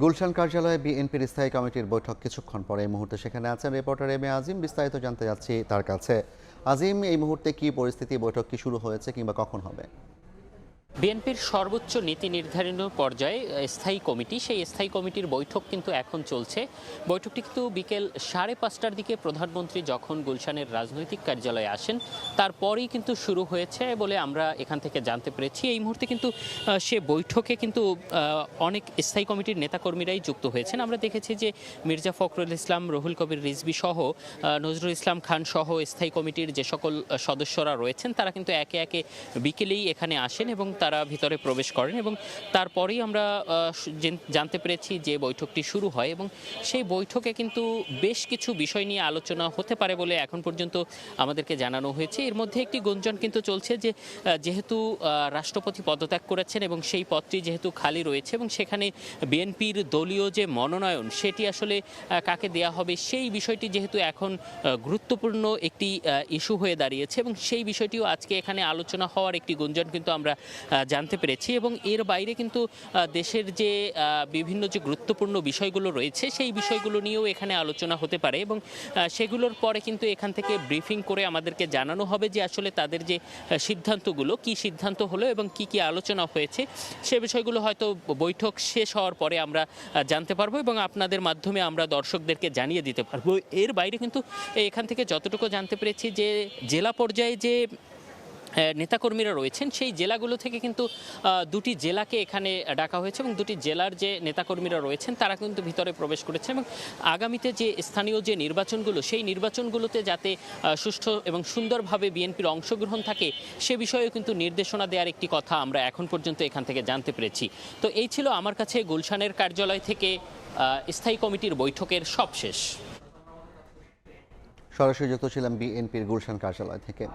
গুলশান কার্যালয়ে বিএনপির স্থায়ী কমিটির বৈঠক কিছুক্ষণ পরে। এই মুহূর্তে সেখানে আছেন রিপোর্টার এম এ আজিম। বিস্তারিত জানতে যাচ্ছি তার কাছে। আজিম, এই মুহূর্তে কি পরিস্থিতি? বৈঠক কি শুরু হয়েছে কিংবা কখন হবে? বিএনপির সর্বোচ্চ নীতি নির্ধারণ পর্যায়ে স্থায়ী কমিটি, সেই স্থায়ী কমিটির বৈঠক কিন্তু এখন চলছে। বৈঠকটি কিন্তু বিকেল 5:30টার দিকে প্রধানমন্ত্রী যখন গুলশানের রাজনৈতিক কার্যালয়ে আসেন তারপরেই কিন্তু শুরু হয়েছে বলে আমরা এখান থেকে জানতে পেরেছি। এই মুহূর্তে কিন্তু সে বৈঠকে কিন্তু অনেক স্থায়ী কমিটির নেতাকর্মীরাই যুক্ত হয়েছেন। আমরা দেখেছি যে মির্জা ফখরুল ইসলাম, রুহুল কবির রিজভী সহ নজরুল ইসলাম খান সহ স্থায়ী কমিটির যে সকল সদস্যরা রয়েছেন তারা কিন্তু একে একে বিকেলেই এখানে আসেন এবং তারা ভিতরে প্রবেশ করেন এবং তারপরেই আমরা জানতে পেরেছি যে বৈঠকটি শুরু হয় এবং সেই বৈঠকে কিন্তু বেশ কিছু বিষয় নিয়ে আলোচনা হতে পারে বলে এখন পর্যন্ত আমাদেরকে জানানো হয়েছে। এর মধ্যে একটি গুঞ্জন কিন্তু চলছে যে যেহেতু রাষ্ট্রপতি পদত্যাগ করেছেন এবং সেই পদটি যেহেতু খালি রয়েছে এবং সেখানে বিএনপির দলীয় যে মনোনয়ন সেটি আসলে কাকে দেয়া হবে সেই বিষয়টি যেহেতু এখন গুরুত্বপূর্ণ একটি ইস্যু হয়ে দাঁড়িয়েছে এবং সেই বিষয়টিও আজকে এখানে আলোচনা হওয়ার একটি গুঞ্জন কিন্তু আমরা জানতে পেরেছি। এবং এর বাইরে কিন্তু দেশের যে বিভিন্ন যে গুরুত্বপূর্ণ বিষয়গুলো রয়েছে সেই বিষয়গুলো নিয়েও এখানে আলোচনা হতে পারে এবং সেগুলোর পরে কিন্তু এখান থেকে ব্রিফিং করে আমাদেরকে জানানো হবে যে আসলে তাদের যে সিদ্ধান্তগুলো কি সিদ্ধান্ত হলো এবং কি কি আলোচনা হয়েছে সে বিষয়গুলো হয়তো বৈঠক শেষ হওয়ার পরে আমরা জানতে পারবো এবং আপনাদের মাধ্যমে আমরা দর্শকদেরকে জানিয়ে দিতে পারবো। এর বাইরে কিন্তু এখান থেকে যতটুকু জানতে পেরেছি যে জেলা পর্যায়ে যে নেতাকর্মীরা রয়েছেন সেই জেলাগুলো থেকে কিন্তু দুটি জেলাকে এখানে ডাকা হয়েছে এবং দুটি জেলার যে নেতাকর্মীরা রয়েছেন তারা কিন্তু ভিতরে প্রবেশ করেছে এবং আগামীতে যে স্থানীয় যে নির্বাচনগুলো সেই নির্বাচনগুলোতে যাতে সুষ্ঠু এবং সুন্দরভাবে বিএনপির অংশগ্রহণ থাকে সে বিষয়েও কিন্তু নির্দেশনা দেওয়ার একটি কথা আমরা এখন পর্যন্ত এখান থেকে জানতে পেরেছি। তো এই ছিল আমার কাছে গুলশানের কার্যালয় থেকে স্থায়ী কমিটির বৈঠকের সবশেষ। সরাসরি যুক্ত ছিলাম বিএনপির গুলশান কার্যালয় থেকে।